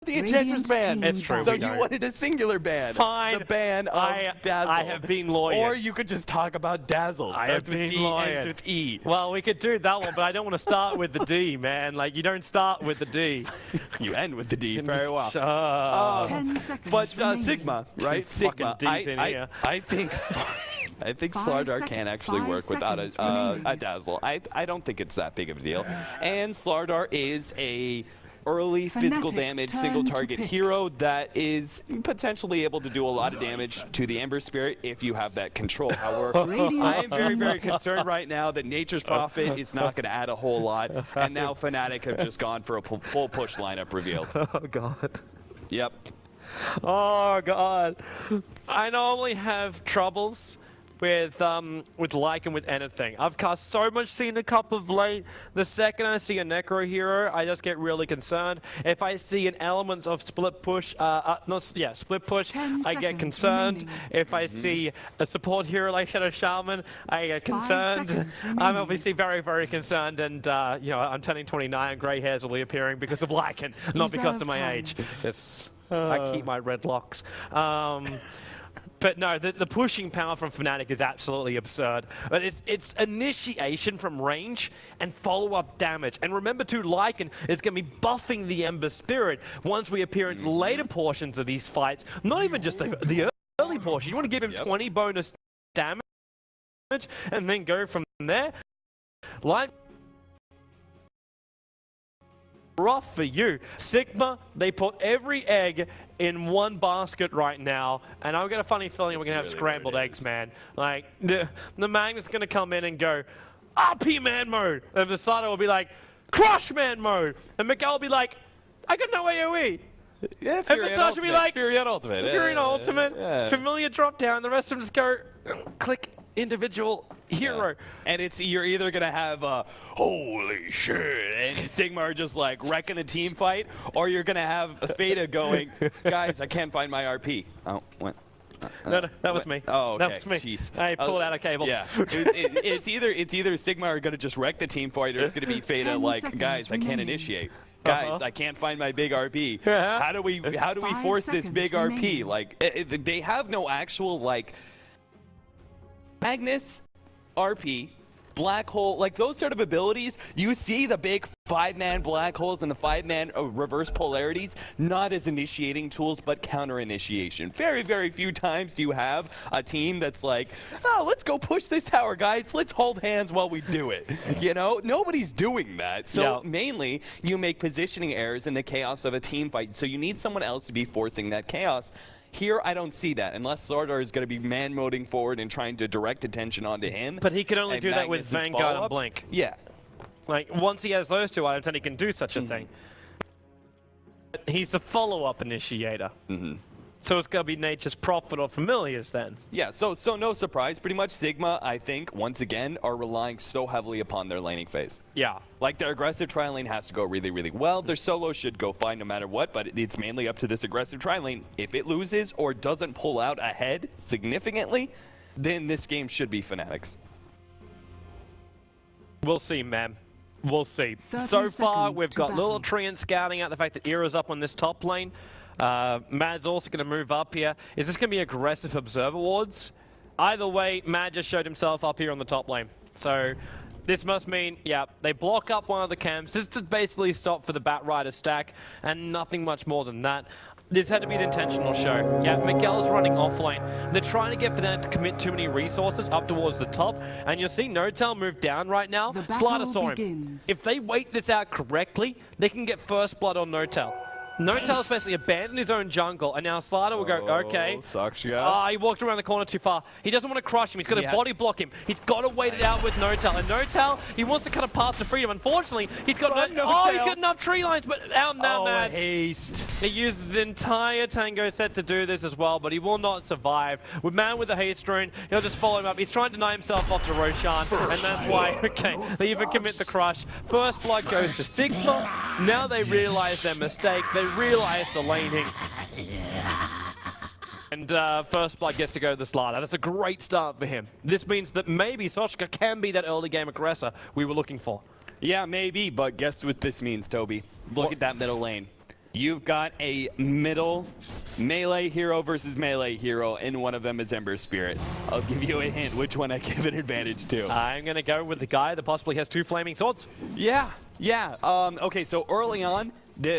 the Enchantress ban. It's true. So you wanted a singular ban. Fine. The ban of Dazzle. I have been loyal. Or you could just talk about Dazzle. I have been loyal. Ends with E. Well, we could do that one, but I don't want to start with the D, man. Like, you don't start with the D. You end with the D. Very well. 10 seconds But remaining. Sigma, right? Fucking Sigma. D's in here. I think Slardar can actually work without a Dazzle. I don't think it's that big of a deal. And Slardar is a early physical damage single target hero that is potentially able to do a lot of damage to the Ember Spirit if you have that control. However, I am very, very concerned right now that Nature's Prophet is not going to add a whole lot, and now Fnatic have just gone for a full push lineup revealed. Oh, God. Yep. Oh, God. I normally have troubles with Lycan with anything. I've cast so much Cena Cup of late. The second I see a Necro hero, I just get really concerned. If I see an element of split push, split push, I get concerned. Remaining. If I see a support hero like Shadow Shaman, I get concerned. I'm obviously very, very concerned, and you know, I'm turning 29, grey hairs will be appearing because of Lycan, not because of my age. Because I keep my red locks. But no, the pushing power from Fnatic is absolutely absurd. But it's initiation from range and follow-up damage. And remember too, Lycan is going to be buffing the Ember Spirit once we appear in later portions of these fights. Not even just the early portion. You want to give him 20 bonus damage and then go from there. Lycan, rough for you. Sigma, they put every egg in one basket right now, and I've got a funny feeling we're going to have scrambled eggs, man. Like, the Magnet's going to come in and go, RP man mode, and Visada will be like, crush man mode, and Miguel will be like, I got no AoE. Yeah, And Visada will be like, Furion Ultimate. Furion Ultimate, Yeah. Familiar drop down, the rest of them just go, click individual hero. Yeah. And you're either gonna have holy shit, and Sigma are just like wrecking the team fight, or you're gonna have Fada going, guys, I can't find my RP. Oh, what? No, that was me. Oh, okay. That was me. Jeez. I pulled out a cable. Yeah. It's either Sigma are gonna just wreck the team fight, or it's gonna be Fada like, guys, I can't initiate. Guys, I can't find my big RP. How do we force this big RP? Like, they have no actual like Magnus, RP, Black Hole, like those sort of abilities, you see the big 5-man Black Holes and the 5-man reverse polarities, not as initiating tools, but counter-initiation. Very, very few times do you have a team that's like, oh, let's go push this tower, guys. Let's hold hands while we do it. You know, nobody's doing that. So mainly, you make positioning errors in the chaos of a team fight. So you need someone else to be forcing that chaos. Here, I don't see that, unless Slardar is going to be man-moding forward and trying to direct attention onto him. But he can only do that with Vanguard and Blink. Yeah. Like, once he has those two items, then he can do such a thing. But he's the follow-up initiator. So it's going to be Nature's Prophet or Familiars then. Yeah, so no surprise. Pretty much Sigma, I think, once again, are relying so heavily upon their laning phase. Yeah. Like, their aggressive tri-lane has to go really, really well. Their solo should go fine no matter what, but it's mainly up to this aggressive tri-lane. If it loses or doesn't pull out ahead significantly, then this game should be Fnatic's. We'll see, man. We'll see. So far, we've got Little Treant scouting out the fact that Era's up on this top lane. Mad's also going to move up here. Is this going to be aggressive observer wards? Either way, Mad just showed himself up here on the top lane. So this must mean, yeah, they block up one of the camps. This is basically stop for the Bat Rider stack, and nothing much more than that. This had to be an intentional show. Yeah, Miguel's running offlane. They're trying to get Fnatic to commit too many resources up towards the top, and you'll see Notel move down right now. Slardar saw him. If they wait this out correctly, they can get first blood on Notel. Notel's basically abandoned his own jungle, and now Slardar will go, okay. He walked around the corner too far. He doesn't want to crush him. He's got to body block him. He's got to wait it out with Notel. And Notel, he wants to cut a path to freedom. Unfortunately, he's got he's got enough tree lines, but out now, man. Haste. He uses his entire Tango set to do this as well, but he will not survive. With Man with the haste rune, he'll just follow him up. He's trying to deny himself off to Roshan, and that's why, okay, they even commit the crush. First blood goes to Sigma. Now they realize their mistake. They realize the laning. And first blood gets to go to the Slardar. That's a great start for him. This means that maybe Sochka can be that early game aggressor we were looking for. Yeah, maybe, but guess what this means, Toby? Look at that middle lane. You've got a middle melee hero versus melee hero, and one of them is Ember Spirit. I'll give you a hint which one I give an advantage to. I'm going to go with the guy that possibly has 2 flaming swords. Yeah. Okay, so early on,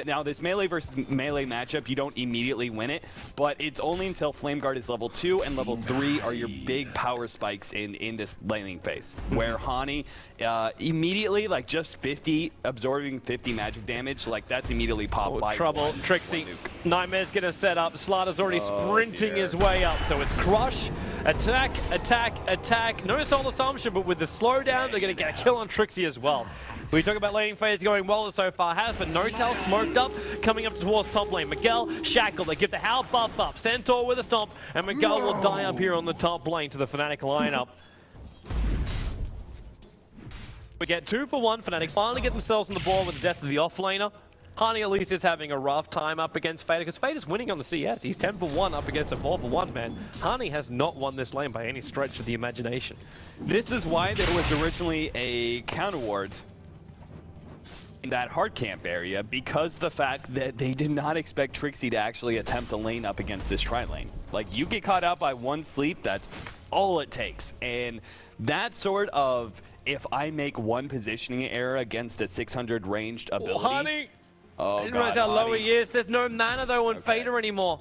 now this melee versus melee matchup, you don't immediately win it, but it's only until Flame Guard is level 2 and level 3 are your big power spikes in this laning phase, where Hani immediately, like just 50, absorbing 50 magic damage, like that's immediately popped by Trouble, Trixie. Nightmare's going to set up. Slatter's already sprinting his way up, so it's Crush, attack, attack, attack. No soul assumption, but with the slowdown, they're going to get a kill on Trixie as well. We talk about laning phase going well so far has, but No-Tail smoked up, coming up towards top lane. Miguel, Shackle, they give the Howl buff up. Centaur with a stomp, and Miguel will die up here on the top lane to the Fnatic lineup. We get 2 for 1. Fnatic finally get themselves on the board with the death of the offlaner. Hani at least is having a rough time up against Fader, because Fader's winning on the CS. He's 10 for 1 up against a 4 for 1 man. Hani has not won this lane by any stretch of the imagination. This is why there was originally a counter ward in that hard camp area, because the fact that they did not expect Trixie to actually attempt a lane up against this tri-lane. Like, you get caught out by 1 sleep, that's all it takes. And that sort of, if I make 1 positioning error against a 600 ranged ability. Hani! Oh, I didn't realize how low he is. There's no mana though on Fader anymore.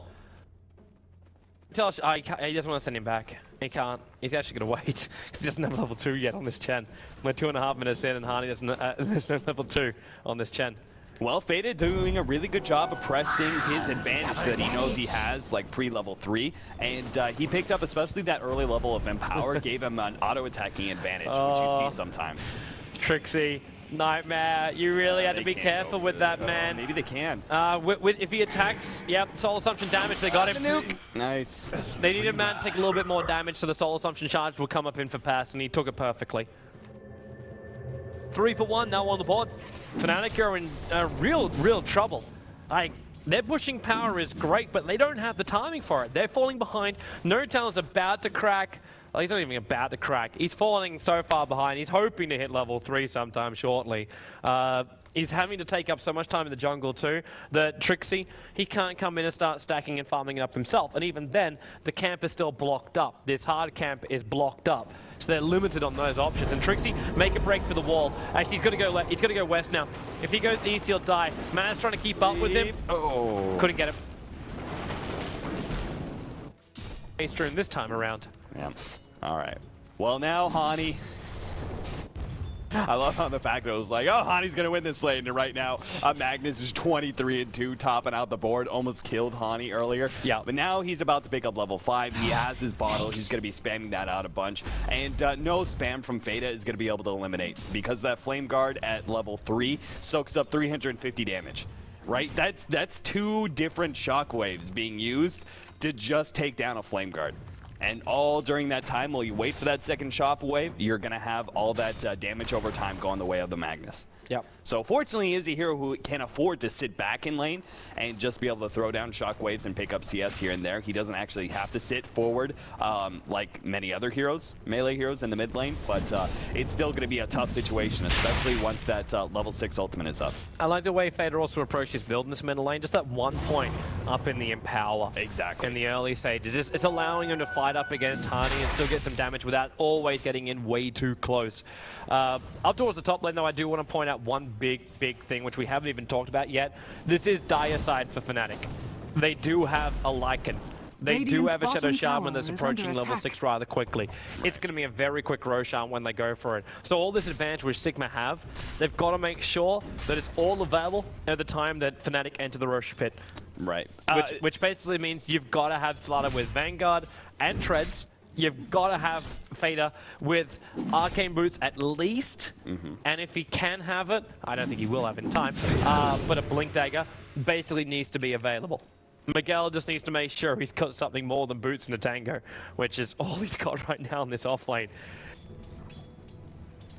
He doesn't want to send him back. He can't. He's actually going to wait because he doesn't have level 2 yet on this Chen. We're 2.5 minutes in and Hani doesn't, there's no level 2 on this Chen. Well, Fada doing a really good job of pressing his advantage that he knows he has, like pre-level 3. And he picked up especially that early level of Empower, gave him an auto-attacking advantage, which you see sometimes. Trixie. Nightmare, you really had to be careful with that, man. Maybe they can. If he attacks, yep, soul assumption damage, they got him. Nice. They needed man to take a little bit more damage, so the soul assumption charge will come up in for pass, and he took it perfectly. 3 for 1 now on the board. Fnatic are in real trouble. Like, their pushing power is great, but they don't have the timing for it. They're falling behind. No-Tail is about to crack. Well, he's not even about to crack. He's falling so far behind. He's hoping to hit level 3 sometime shortly. He's having to take up so much time in the jungle too that Trixie, he can't come in and start stacking and farming it up himself. And even then, the camp is still blocked up. This hard camp is blocked up. So they're limited on those options. And Trixie, make a break for the wall. Actually, he's got to go west now. If he goes east, he'll die. Mana's trying to keep up with him. Oh. Couldn't get him. Ace rune this time around. Yeah. All right. Well, now Hani. I love how the fact that it was like, oh, Hani's going to win this lane. And right now, Magnus is 23-2, topping out the board. Almost killed Hani earlier. Yeah. But now he's about to pick up level 5. He has his bottle. He's going to be spamming that out a bunch. And no spam from Fada is going to be able to eliminate, because that Flame Guard at level 3 soaks up 350 damage. Right? That's 2 different shockwaves being used to just take down a Flame Guard. And all during that time, while you wait for that second shockwave, you're going to have all that damage over time going the way of the Magnus. Yep. So fortunately, he is a hero who can afford to sit back in lane and just be able to throw down shockwaves and pick up CS here and there. He doesn't actually have to sit forward like many other heroes, melee heroes in the mid lane, but it's still going to be a tough situation, especially once that level 6 ultimate is up. I like the way Fader also approaches building this middle lane, just that 1 point up in the Empower. Exactly. In the early stages. It's allowing him to fight up against Hani and still get some damage without always getting in way too close. Up towards the top lane, though, I do want to point out one big thing, which we haven't even talked about yet. This is dire side for Fnatic. They do have a Lycan. They do have a Shadow Shaman that's approaching level 6 rather quickly. It's going to be a very quick Roshan when they go for it. So all this advantage which Sigma have, they've got to make sure that it's all available at the time that Fnatic enter the Rosh pit. Right. Which basically means you've got to have Slaughter with Vanguard and Treads. You've got to have Fader with Arcane Boots at least. And if he can have it, I don't think he will have in time, but a Blink Dagger basically needs to be available. Miguel just needs to make sure he's got something more than Boots and a Tango, which is all he's got right now in this offlane.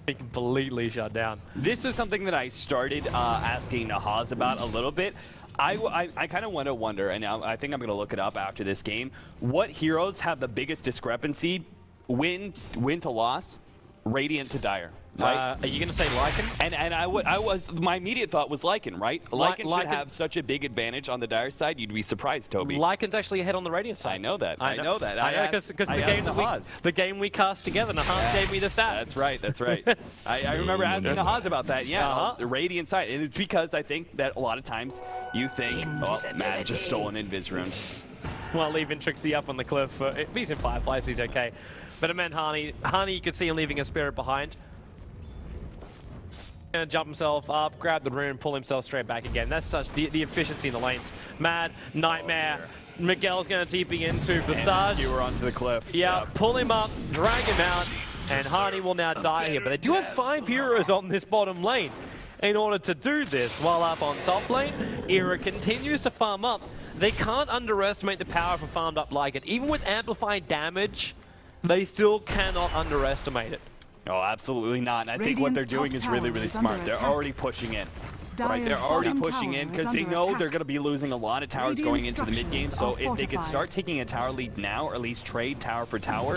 He completely shut down. This is something that I started asking Nahaz about a little bit. I kind of want to wonder, and I think I'm going to look it up after this game, what heroes have the biggest discrepancy, win to loss, Radiant to Dire. right? Are you going to say Lycan? And my immediate thought was Lycan, right? Lycan should Lycan- have such a big advantage on the Dire side. You'd be surprised, Toby. Lycan's actually ahead on the Radiant side. I know that. I know that. I know because the game we cast together, Nahaz gave me the stat. That's right. That's right. I remember asking Nahaz about that. Yeah, the Radiant side. And it's because I think that a lot of times you think, oh, Matt just stole an Invis rune. Well, leaving Trixie up on the cliff. If he's in Fireflies, he's okay. But it meant Hani, you could see him leaving a Spirit behind. Gonna jump himself up, grab the rune, pull himself straight back again. That's such the efficiency in the lanes. Mad, Nightmare. Miguel's gonna TP into Visage. Skewer onto the cliff. Yeah, pull him up, drag him out, and Hani will now die here. But they do have 5 heroes on this bottom lane. In order to do this, while up on top lane, Era continues to farm up. They can't underestimate the power of a farmed up Lycan. Even with amplified damage, they still cannot underestimate it. No, absolutely not. And I think what they're doing is really, really smart. They're already pushing in. Right, they're already pushing in because they know they're going to be losing a lot of towers going into the mid game. So if they could start taking a tower lead now, or at least trade tower for tower,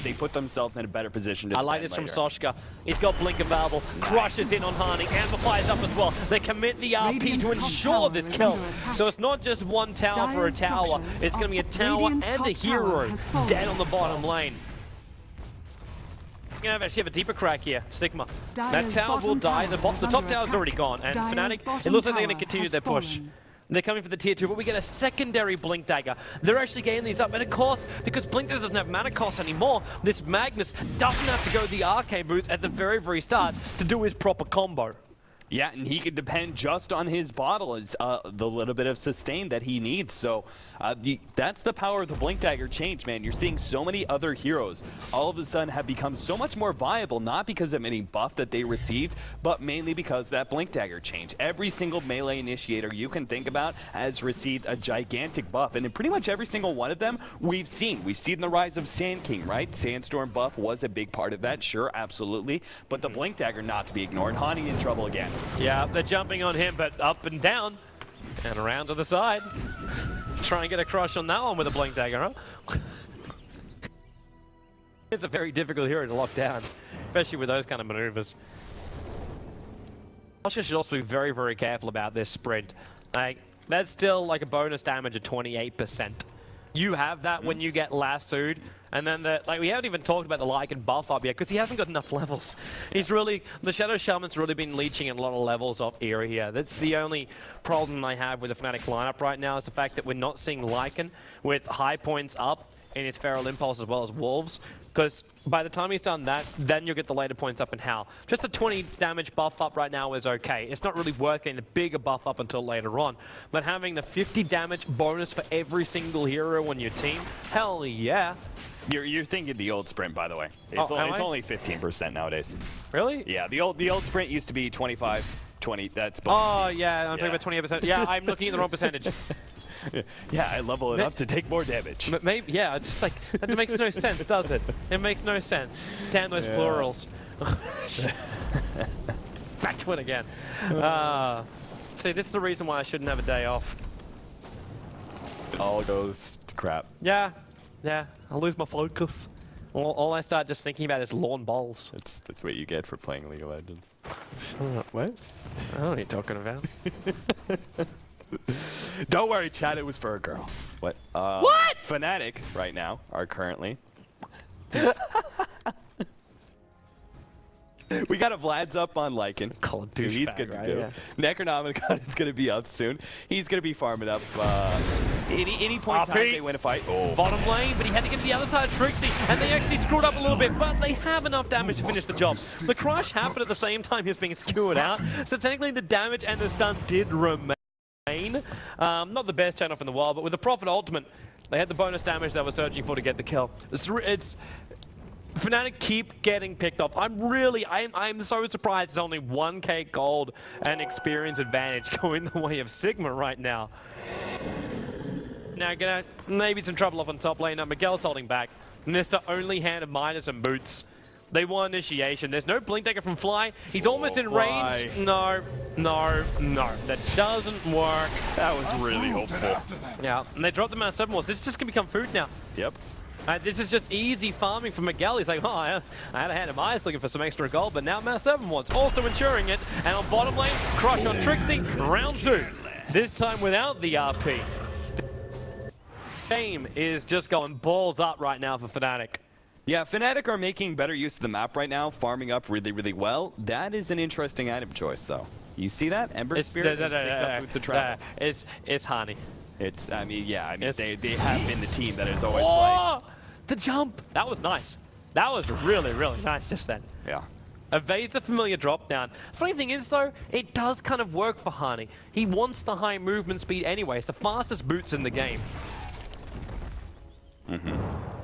they put themselves in a better position to I like this from Soshka. He's got Blink available, crushes in on Hani, amplifies up as well. They commit the RP to ensure this kill. So it's not just one tower for a tower, it's going to be a tower and a hero dead on the bottom lane. Gonna actually have a deeper crack here, Sigma. That tower will die. The top tower's already gone, and Fnatic, it looks like they're gonna continue their push. They're coming for the tier 2, but we get a secondary Blink Dagger. They're actually getting these up, and of course, because Blink Dagger doesn't have mana cost anymore, this Magnus doesn't have to go the Arcane Boots at the very, very start to do his proper combo. Yeah, and he could depend just on his bottle, as the little bit of sustain that he needs. So that's the power of the Blink Dagger change, man. You're seeing so many other heroes all of a sudden have become so much more viable, not because of any buff that they received, but mainly because of that Blink Dagger change. Every single melee initiator you can think about has received a gigantic buff, and in pretty much every single one of them we've seen. We've seen the rise of Sand King, right? Sandstorm buff was a big part of that, sure, absolutely. But the Blink Dagger not to be ignored. Hani in trouble again. Yeah, they're jumping on him, but up and down, and around to the side. Try and get a crush on that one with a Blink Dagger, huh? It's a very difficult hero to lock down, especially with those kind of maneuvers. Oscar should also be very, very careful about this sprint. Like, that's still like a bonus damage of 28%. You have that when you get lassoed, and then we haven't even talked about the Lycan buff up yet because he hasn't got enough levels. He's really, the Shadow Shaman's really been leeching a lot of levels off Era here. That's the only problem I have with the Fnatic lineup right now, is the fact that we're not seeing Lycan with high points up in his Feral Impulse as well as Wolves, because by the time he's done that, then you'll get the later points up in Howl. Just a 20 damage buff up right now is okay. It's not really worth getting the bigger buff up until later on. But having the 50 damage bonus for every single hero on your team, hell yeah. You're thinking the old sprint, by the way. It's only 15% nowadays. Really? Yeah, the old sprint used to be 25, 20. That's oh yeah, I'm talking about 28%. Yeah, I'm looking at the wrong percentage. Yeah, I level it up to take more damage. Maybe, yeah, it's just like, that makes no sense, does it? It makes no sense. Damn those plurals. Back to it again. See, this is the reason why I shouldn't have a day off. It all goes to crap. Yeah, I lose my focus. All I start just thinking about is lawn bowls. That's what you get for playing League of Legends. Shut up. What? I don't know what you're talking about. Don't worry, chat, it was for a girl. What? What? Fnatic right now are currently... We got a Vlad's up on Lycan. Call him so he's good to go. Necronomicon is going to be up soon. He's going to be farming up any point in time they win a fight. Oh. Bottom lane, but he had to get to the other side of Trixie, and they actually screwed up a little bit, but they have enough damage to finish the job. The crush happened at the same time he's being skewered out, so technically the damage and the stun did remain. Not the best turn-off in the world, but with the Prophet Ultimate, they had the bonus damage they were searching for to get the kill. It's Fnatic keep getting picked off. I'm so surprised it's only 1k gold and experience advantage going the way of Sigma right now. Now gonna maybe some trouble up on top lane. Now Miguel's holding back. Nista only handed minus and boots. They want initiation. There's no Blink Dagger from Fly. He's almost in range. No. That doesn't work. That was really hopeful. Yeah, and they dropped them out of 7 walls. This is just gonna become food now. Yep. This is just easy farming for Miguel. He's like, oh, I had a hand in my eyes looking for some extra gold, but now Matt7 wants, also ensuring it. And on bottom lane, crush on Trixie, round 2. This time without the RP. The game is just going balls up right now for Fnatic. Yeah, Fnatic are making better use of the map right now, farming up really, really well. That is an interesting item choice, though. You see that? Ember Spirit has picked up boots of travel. It's Hani. It's, I mean, they have been the team that is always The jump! That was nice. That was really, really nice just then. Yeah. Evades the familiar drop down. Funny thing is though, it does kind of work for Hani. He wants the high movement speed anyway. It's the fastest boots in the game.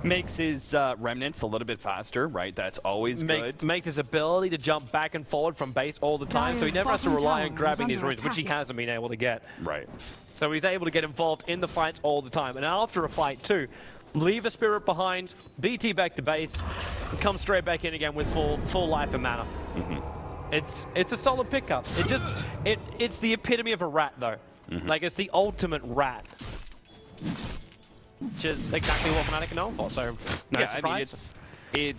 Makes his remnants a little bit faster, right? That's always good. Makes his ability to jump back and forward from base all the time, so he never has to rely on grabbing these runes, which he hasn't been able to get. Right. So he's able to get involved in the fights all the time. And after a fight too, leave a spirit behind, BT back to base, and come straight back in again with full life and mana. It's a solid pickup. It's the epitome of a rat though. Like it's the ultimate rat. Which is exactly what Fnatic are known for, so no surprise. I mean,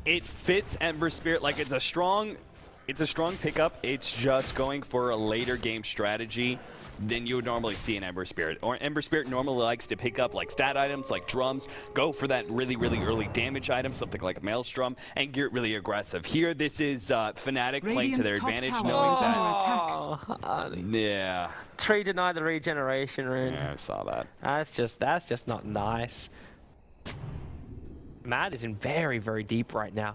it fits Ember Spirit. Like it's a strong pickup. It's just going for a later game strategy than you would normally see in Ember Spirit. Or Ember Spirit normally likes to pick up like stat items like drums, go for that really, really early damage item, something like a Maelstrom, and get really aggressive. Here, this is Fnatic playing to their advantage, knowing that. Yeah. Tree denied the regeneration rune. Yeah, I saw that. That's just not nice. Matt is in very, very deep right now.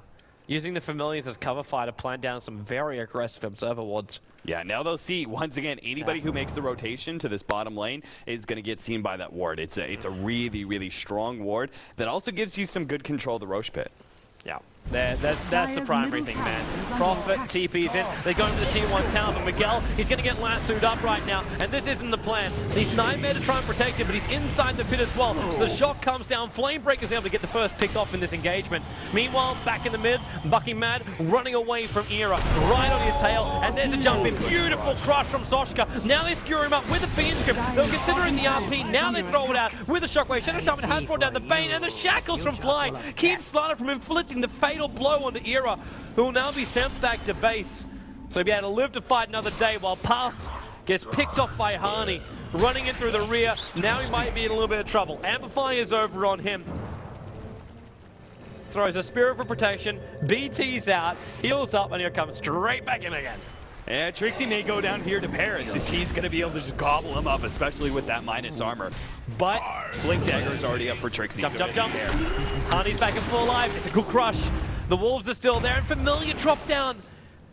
Using the familiars as cover fire to plant down some very aggressive observer wards. Yeah, now they'll see, once again, anybody who makes the rotation to this bottom lane is going to get seen by that ward. It's a really, really strong ward that also gives you some good control of the Roche pit. Yeah. That's the primary thing, man. Prophet TP's in. They're going to the tier 1 tower, but Miguel, he's going to get lassoed up right now, and this isn't the plan. He's Nightmare to try and protect him, but he's inside the pit as well. So the shot comes down. Flamebreaker's able to get the first pick off in this engagement. Meanwhile, back in the mid, Bucky Mad running away from Era, right on his tail, and there's a jump in. Beautiful crush from Soshka. Now they skewer him up with a Fiend's Grip. They were considering the RP. Now they throw it out with a Shockwave. Shadow Shaman has brought down the Bane, and the Shackles from flying keeps Slaughter from inflicting the fatal blow onto Era, who will now be sent back to base. So he'll be able to live to fight another day while Pass gets picked off by Hani, running in through the rear. Now he might be in a little bit of trouble. Amplify is over on him. Throws a Spirit for protection, BT's out, heals up, and here comes straight back in again. Yeah, Trixie may go down here to Paris if he's going to be able to just gobble him up, especially with that minus armor. But Blink Dagger is already up for Trixie. Jump. Hani's back in full life. It's a cool crush. The Wolves are still there, and Familiar drop down.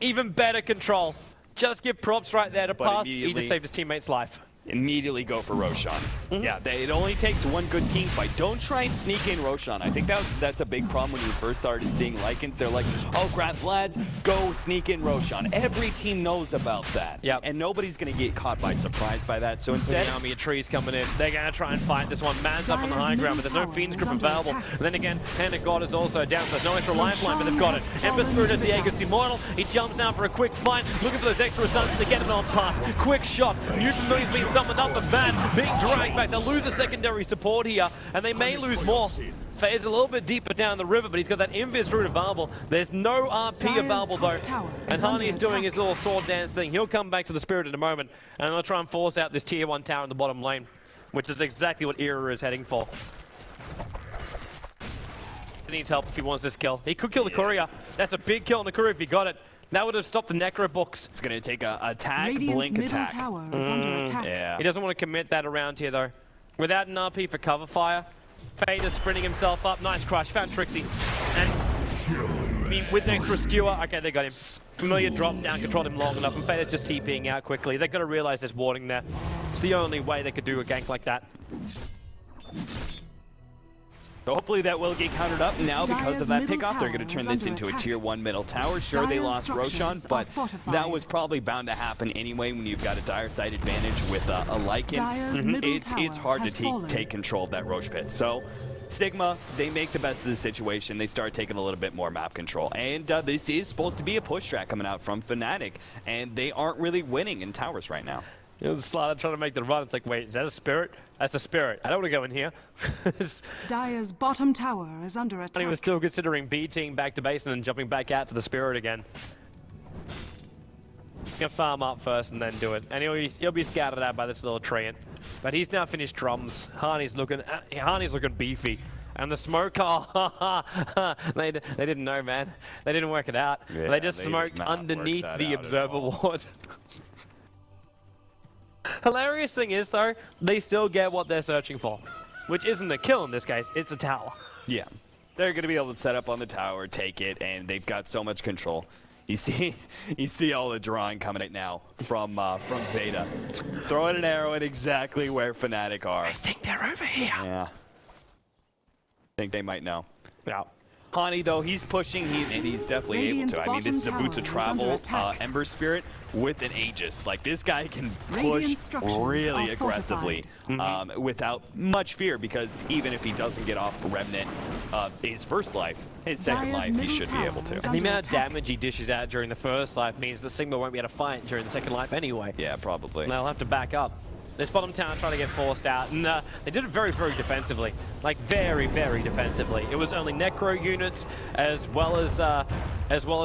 Even better control. Just give props right there to Pass. He just saved his teammate's life. Immediately go for Roshan. Yeah, it only takes one good team fight. Don't try and sneak in Roshan. I think that's a big problem when we first started seeing Lycans. They're like, oh, grab Vlad, go sneak in Roshan. Every team knows about that. Yep. And nobody's going to get caught by surprise by that. So instead, the army of trees coming in. They're going to try and fight this one. Man's up on the high ground, but there's no Fiend's Grip available. And then again, Hand of God is also down, so there's no extra lifeline, but they've got it. Ember Spirit is the Aegis Immortal. He jumps down for a quick fight, looking for those extra stunts to get it on Pass. Quick shot. New Familiar's been summoned up, but Bad being dragged back. They'll lose a secondary support here, and they may lose more. Faye's a little bit deeper down the river, but he's got that Invis route available. There's no RP available though. And Hani is doing his little sword dance thing. He'll come back to the Spirit in a moment, and they'll try and force out this tier 1 tower in the bottom lane, which is exactly what Era is heading for. He needs help if he wants this kill. He could kill the courier. That's a big kill on the courier if he got it. That would have stopped the Necro books. It's going to take a attack, Radiant's blink middle attack. tower is under attack. Yeah. He doesn't want to commit that around here though. Without an RP for cover fire, Fade is sprinting himself up. Nice crush, found Trixie. And I mean, with an extra skewer, okay, they got him. Familiar dropped down, controlled him long enough, and Fade is just TPing out quickly. They've got to realize there's warding there. It's the only way they could do a gank like that. So hopefully that will get countered up now because of that pickoff. They're going to turn this into a tier 1 middle tower. Sure, they lost Roshan, but that was probably bound to happen anyway when you've got a dire side advantage with a Lycan. It's hard to take control of that Roche pit. So Stigma, they make the best of the situation. They start taking a little bit more map control. And this is supposed to be a push track coming out from Fnatic, and they aren't really winning in towers right now. You know, Slaughter trying to make the run. It's like, wait, is that a spirit? That's a spirit. I don't want to go in here. Dire's bottom tower is under attack. He was still considering beating back to base and then jumping back out to the spirit again. He'll farm up first and then do it. And he'll be scouted out by this little treant. But he's now finished drums. Harney's looking beefy. And the smoke, they didn't know, man. They didn't work it out. Yeah, they just smoked underneath the observer ward. Hilarious thing is, though, they still get what they're searching for. Which isn't a kill in this case, it's a tower. Yeah. They're going to be able to set up on the tower, take it, and they've got so much control. You see all the drawing coming right now from Veda. Throwing an arrow at exactly where Fnatic are. I think they're over here. Yeah. I think they might know. Yeah. Hani, though, he's pushing, and he's definitely able to. I mean, this is a boots of travel Ember Spirit with an Aegis. Like, this guy can push really aggressively without much fear, because even if he doesn't get off Remnant his first life, his second life, he should be able to. And the amount of damage he dishes out during the first life means that Sigma won't be able to fight during the second life anyway. Yeah, probably. And they'll have to back up. This bottom tower trying to get forced out, and they did it very, very defensively. Like, very, very defensively. It was only Necro units, as well as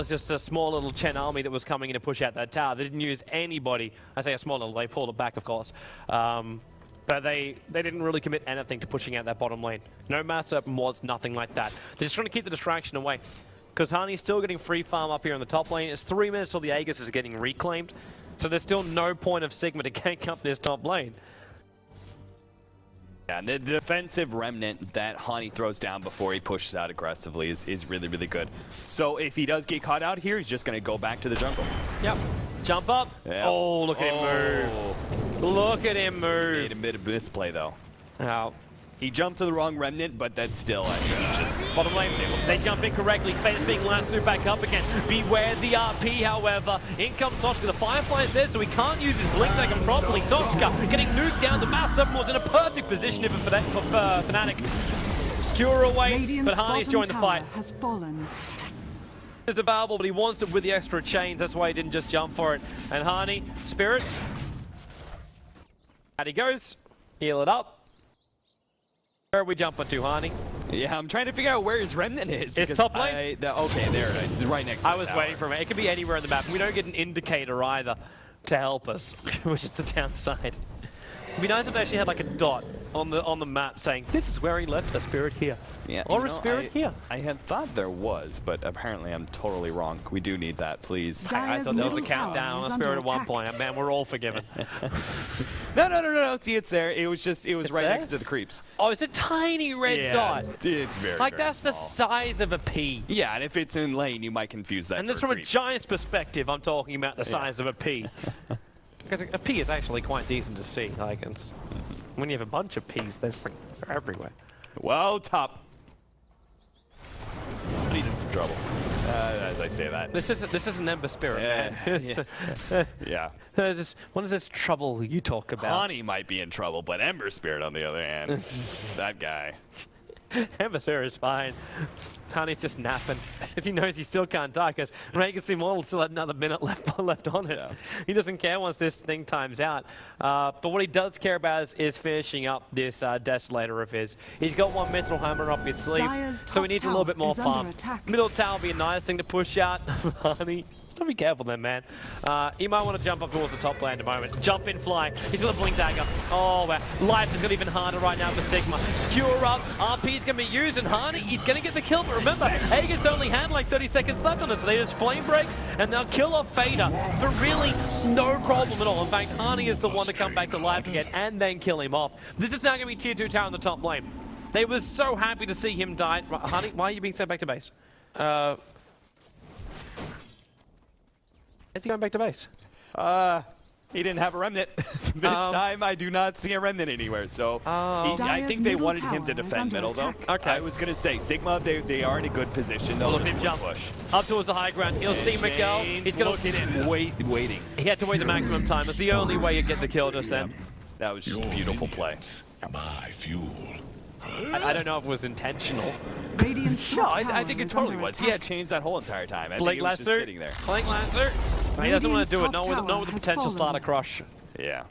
just a small little Chen army that was coming in to push out that tower. They didn't use anybody. I say a small little, they pulled it back, of course. But they didn't really commit anything to pushing out that bottom lane. No mass up was nothing like that. They're just trying to keep the distraction away. Because Hani's still getting free farm up here in the top lane. It's 3 minutes till the Aegis is getting reclaimed. So there's still no point of Sigma to gank up this top lane. Yeah, and the defensive remnant that Hani throws down before he pushes out aggressively is really, really good. So if he does get caught out here, he's just going to go back to the jungle. Yep. Jump up. Yep. Oh, look at him move. Look at him move. Made a bit of misplay, though. Ow. He jumped to the wrong remnant, but that's still, I think, just bottom lane. They jump in correctly. Fate being lassoed back up again. Beware the RP, however. In comes Sochka. The Firefly's dead, so he can't use his blink dagger properly. Sochka getting nuked down. The Mass Summon was in a perfect position for Fnatic. Skewer away, Radiant's but Harney's joined the fight. Has fallen. Is available, but he wants it with the extra chains. That's why he didn't just jump for it. And Harney, Spirit. Out he goes. Heal it up. Where are we jumping to, Hani? Yeah, I'm trying to figure out where his remnant is. It's top lane? Okay, there it is. It's right next to I was waiting for it. It could be anywhere on the map. We don't get an indicator either to help us, which is the downside. It'd be nice if they actually had like a dot on the map saying, this is where he left a spirit here. Yeah, or a spirit here. I had thought there was, but apparently I'm totally wrong. We do need that, please. I thought there was a countdown on a spirit at one point. Man, we're all forgiven. No. See, it's there. It was right there? next to the creeps. Oh, it's a tiny red dot. It's very, like, very that's small. the size of a pea. Yeah, and if it's in lane, you might confuse that. And that's from a giant's perspective. I'm talking about the size of a pea. Because a pea is actually quite decent to see. Like, it's, when you have a bunch of peas, they're everywhere. Well, top. He's in some trouble. As I say that. This is an Ember Spirit, man. Yeah. What is this trouble you talk about? Hani might be in trouble, but Ember Spirit, on the other hand, that guy. Ember Spirit is fine. Hani's just napping, because he knows he still can't die, because Raygus Immortal still had another minute left on it. Yeah. He doesn't care once this thing times out. But what he does care about is finishing up this Desolator of his. He's got one Mental Hammer up his sleeve, so he needs a little bit more farm. Middle tower would be a nice thing to push out. Hani, still be careful then, man. He might want to jump up towards the top lane in a moment. Jump in, fly. He's got a Blink Dagger. Oh, wow. Life has got even harder right now for Sigma. Skewer up. RP's going to be used, and Hani, he's going to get the kill. But remember, Aegis only had like 30 seconds left on it, so they just Flame Break, and they'll kill off Vader for really no problem at all. In fact, Hani is the one to come back to life again and then kill him off. This is now going to be tier 2 tower in the top lane. They were so happy to see him die. Hani, why are you being sent back to base? Is he going back to base? He didn't have a remnant. This time I do not see a remnant anywhere, so I think they wanted him to defend middle, though. Okay. I was going to say, Sigma, they are in a good position. Look at him jump. Up towards the high ground. He'll see Miguel. He's going to waiting. He had to wait the maximum time. It's the only way you get the kill just then. That was just a beautiful play. My fuel. I don't know if it was intentional. No, I think it totally was. He had changed that whole entire time. I think he was just sitting there. Blink Lancer. He doesn't want to do it. Not with the potential Slaughter Crush. Yeah.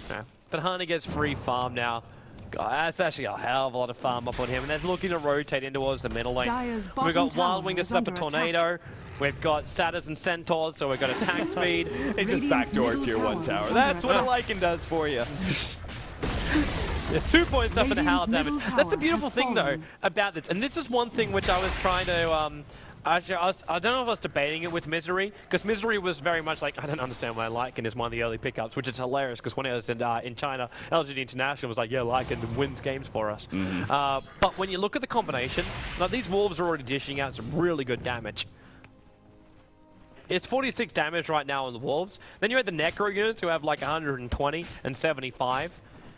Yeah. But Honey gets free farm now. God, that's actually a hell of a lot of farm up on him, and they're looking to rotate in towards the middle lane. Dyer's We've bottom got tower Wild Wing to is set up a under tornado. We've got Satyrs and Centaurs, so we've got attack speed. It just Radiant's backdoor middle tier 1 tower tower. is That's what a under Lycan does for you. There's 2 points up in the Radiant's Howl damage. middle That's the tower beautiful has thing, though, fallen. about this. And this is one thing which I was trying to... Actually, I don't know if I was debating it with Misery, because Misery was very much like, I don't understand why Lycan is one of the early pickups, which is hilarious, because when I was in China, LGD International was like, yeah, Lycan wins games for us. But when you look at the combination, like, these Wolves are already dishing out some really good damage. It's 46 damage right now on the Wolves. Then you have the Necro units who have like 120 and 75.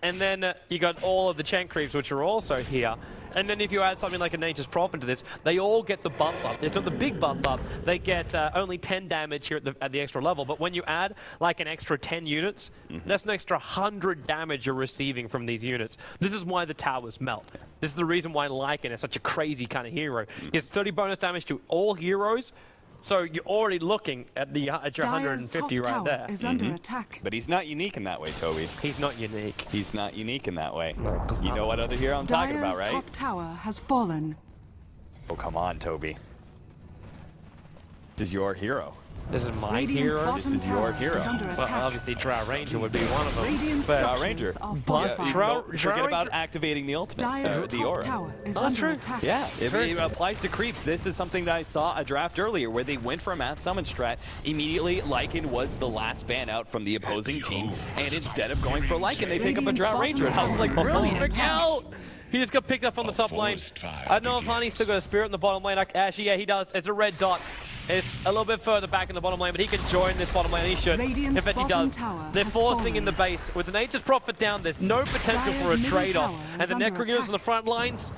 And then you got all of the Chen creeps, which are also here. And then if you add something like a Nature's Prophet to this, they all get the buff up. It's not the big buff up. They get only 10 damage here at the extra level. But when you add like an extra 10 units, that's an extra 100 damage you're receiving from these units. This is why the towers melt. This is the reason why Lycan is such a crazy kind of hero. It's 30 bonus damage to all heroes. So you're already looking at your Dyer's 150 top right tower there. is under attack. But he's not unique in that way, Toby. He's not unique. He's not unique in that way. You know what other hero I'm talking about, Dyer's right? top tower has fallen. Oh, come on, Toby. This is your hero. This is my Radiant's hero. bottom This is your tower hero. is under Well, attack. obviously, Drow Ranger would be one of them. Radiant But Drow structures Ranger. are But fortified. Drow- Forget about activating the ultimate. Dyer's the top aura. tower is Oh, under true. attack. Yeah, it applies to creeps. This is something that I saw a draft earlier where they went for a mass summon strat. Immediately, Lycan was the last ban out from the opposing team, and instead of going for Lycan, they pick up a Radiant's Drow Ranger. And I was like, bottom tower really? is under Miguel! He just got picked up on the top lane. I don't know if Honey's still got a spirit in the bottom lane. Actually, yeah, he does. It's a red dot. It's a little bit further back in the bottom lane, but he can join this bottom lane. He should. Radiant's In fact, he bottom does. tower They're has forcing fallen. in the base. With the Nature's Prophet down, there's no potential Dyer's for a middle trade-off. tower And is the under Necro units on the attack. front lines,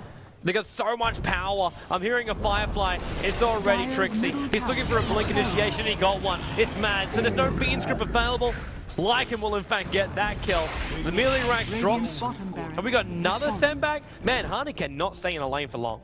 they got so much power. I'm hearing a Firefly. It's already Dyer's Trixie. middle He's looking for a tower blink has initiation. He got one. It's mad. So there's no beam script available. Lycan will in fact get that kill. The melee ranks Radiant's drops. bottom And we got barracks another has fallen. sandbag. Man, Honey cannot stay in a lane for long.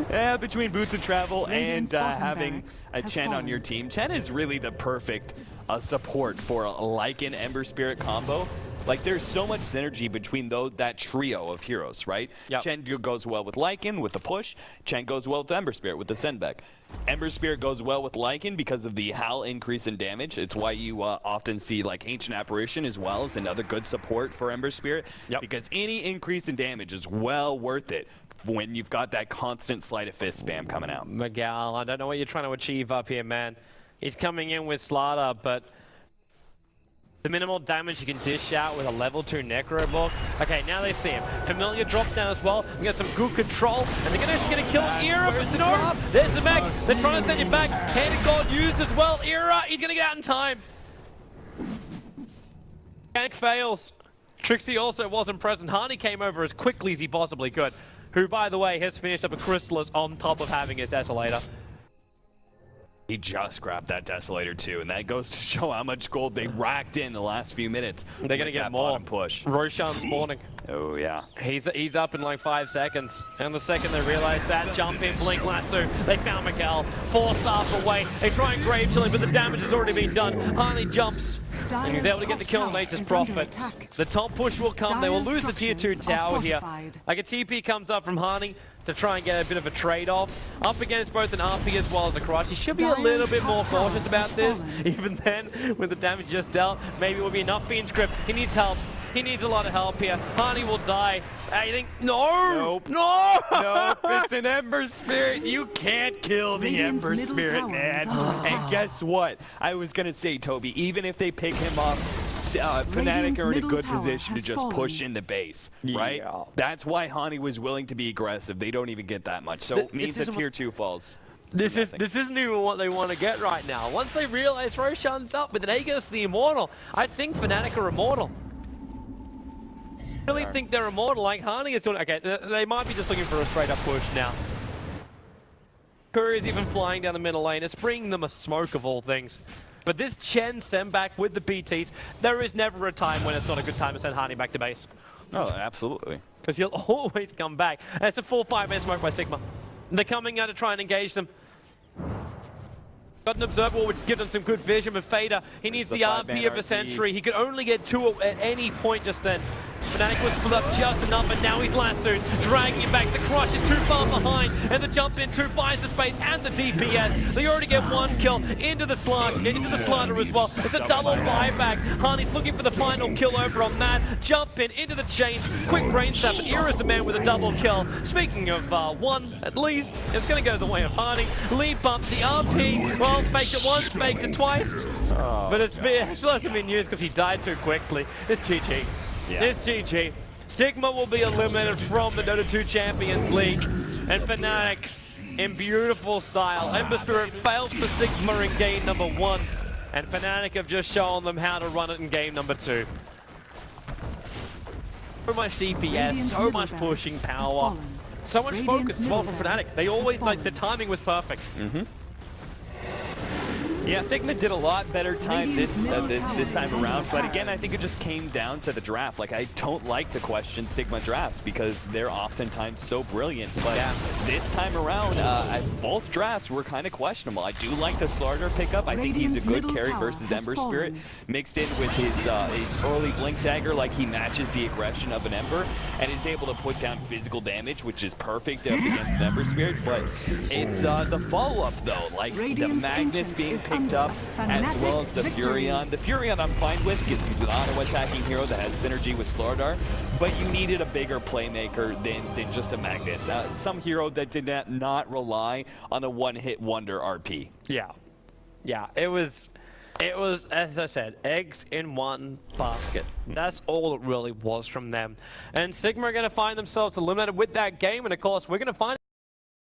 Yeah, between boots and travel Radiant's and bottom having barracks a has Chen on fallen. your team, Chen is really the perfect support for a Lycan Ember Spirit combo. Like, there's so much synergy between that trio of heroes, right? Yep. Chen goes well with Lycan with the push. Chen goes well with Ember Spirit with the sendback. Ember Spirit goes well with Lycan because of the Howl increase in damage. It's why you often see like Ancient Apparition as well as another good support for Ember Spirit. Yep. Because any increase in damage is well worth it when you've got that constant sleight of fist spam coming out. Miguel, I don't know what you're trying to achieve up here, man. He's coming in with Slaughter, but the minimal damage you can dish out with a level 2 Necro block. Okay, now they see him. Familiar drop down as well. We got some good control, and they're actually going to kill Era, but no! There's the mech. They're trying to send you back. Hand of God used as well. Era, he's going to get out in time. Gank fails. Trixie also wasn't present. Harney came over as quickly as he possibly could, who, by the way, has finished up a Chrysalis on top of having his Desolator. He just grabbed that Desolator too, and that goes to show how much gold they racked in the last few minutes. They're going to with get that more. bottom push. Roshan's spawning. Oh yeah. He's up in like 5 seconds. And the second they realize that, jump in, blink lasso. They found Miguel. 4 stars away. They try and grave chilling, but the damage has already been done. Harney jumps. And he's able to get the kill on Nature's Prophet. The top push will come. They will lose the tier 2 tower here. Like a TP comes up from Harney to try and get a bit of a trade-off. Up against both an RP as well as a Crush. He should be a little bit more cautious about this. Even then, with the damage just dealt, maybe it will be enough Fiend script. He needs help. He needs a lot of help here. Harney will die. I think, no! Nope. No! Nope, it's an Ember Spirit. You can't kill the Radiant's Ember middle Spirit, tower man. is under And attack. guess what? I was gonna say, Toby, even if they pick him up, Fnatic Radiant's are in a middle good tower position to has just fallen. push in the base, right? Yeah. That's why Hani was willing to be aggressive. They don't even get that much, so it means that isn't tier 2 falls. This Nothing. isn't even what they want to get right now. Once they realize Roshan's up with an Aegis the Immortal, I think Fnatic are immortal. I really think they're immortal. Like Harney is doing. Okay, they might be just looking for a straight up push now. Curry's even flying down the middle lane. It's bringing them a smoke of all things. But this Chen send back with the BTs, there is never a time when it's not a good time to send Harney back to base. Oh, absolutely. Because he'll always come back. And it's a full 5-man smoke by Sigma. They're coming out to try and engage them. Got an observer which gives him some good vision with Fader. He needs the RP of a Sentry. He could only get 2 at any point just then. Fnatic was split up just enough, and now he's lassoed, dragging him back. The Crush is too far behind, and the jump in 2 buys the space and the DPS. They already get 1 kill into the Slider as well. It's a double buyback. Harney's looking for the final kill over on Matt. Jump in into the chain, quick brain stab, and Era's the man with a double kill. Speaking of 1, at least, it's going to go the way of Harney. Leap up, the RP, well, faked it once, faked it twice. But it still hasn't been used because he died too quickly. It's GG. Yeah. It's GG. Sigma will be eliminated from the Dota 2 Champions League. And Fnatic, in beautiful style, Ember Spirit failed for Sigma in game number 1. And Fnatic have just shown them how to run it in game number 2. So much DPS, so much pushing power, so much focus as well from Fnatic. They always, like, the timing was perfect. Yeah, Sigma did a lot better time this time around, but again, I think it just came down to the draft. Like, I don't like to question Sigma drafts because they're oftentimes so brilliant, but this time around, both drafts were kind of questionable. I do like the Slardar pickup. I think he's a good carry versus Ember Spirit, mixed in with his early Blink Dagger. Like, he matches the aggression of an Ember and is able to put down physical damage, which is perfect up against an Ember Spirit, but it's the follow-up, though. Like, the Magnus being picked up, as well as the Furion. The Furion I'm fine with because he's an auto-attacking hero that has synergy with Slardar, but you needed a bigger playmaker than just a Magnus. Some hero that did not rely on a one-hit wonder RP. Yeah. Yeah, it was, as I said, eggs in one basket. That's all it really was from them. And Sigma are going to find themselves eliminated with that game, and of course, we're going to find